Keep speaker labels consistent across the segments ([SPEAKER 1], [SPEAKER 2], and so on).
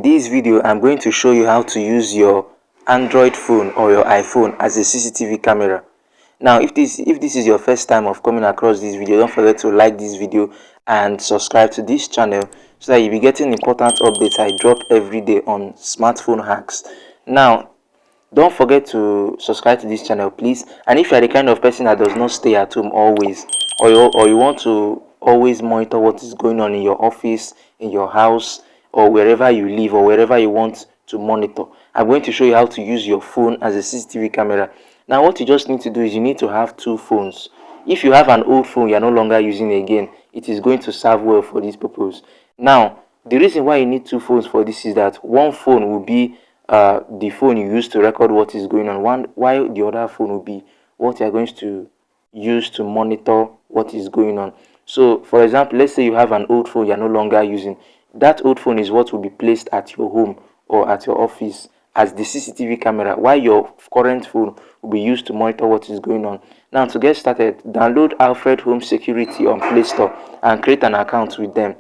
[SPEAKER 1] In this video, I'm going to show you how to use your Android phone or your iPhone as a CCTV camera. Now, if this is your first time of coming across this video, don't forget to like this video and subscribe to this channel so that you'll be getting important updates I drop every day on smartphone hacks. Now, don't forget to subscribe to this channel, please. And if you are the kind of person that does not stay at home always, or you want to always monitor what is going on in your office, in your house, or wherever you live, or wherever you want to monitor, I'm going to show you how to use your phone as a CCTV camera. Now, what you just need to do is you need to have two phones. If you have an old phone you're no longer using again, it is going to serve well for this purpose. Now, the reason why you need two phones for this is that one phone will be the phone you use to record what is going on, while the other phone will be what you're going to use to monitor what is going on. So, for example, let's say you have an old phone you're no longer using. That old phone is what will be placed at your home or at your office as the CCTV camera, while your current phone will be used to monitor what is going on. Now, to get started, download Alfred Home Security on Play Store and create an account with them.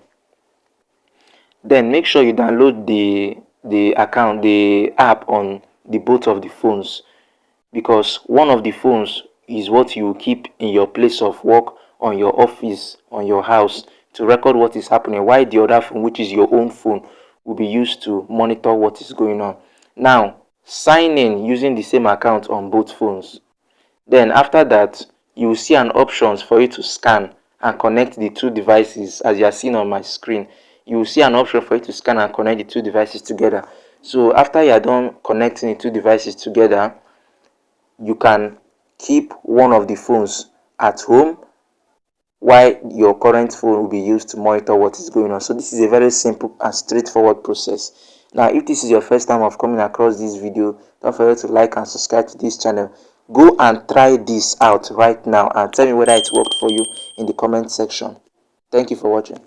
[SPEAKER 1] Then make sure you download the app on the both of the phones, because one of the phones is what you keep in your place of work, on your office, on your house, to record what is happening, while the other phone, which is your own phone, will be used to monitor what is going on. Now, sign in using the same account on both phones. Then after that, you will see an options for you to scan and connect the two devices. As you are seeing on my screen, you will see an option for you to scan and connect the two devices together. So after you are done connecting the two devices together, you can keep one of the phones at home while your current phone will be used to monitor what is going on. So this is a very simple and straightforward process. Now, if this is your first time of coming across this video, don't forget to like and subscribe to this channel. Go and try this out right now and tell me whether it worked for you in the comment section. Thank you for watching.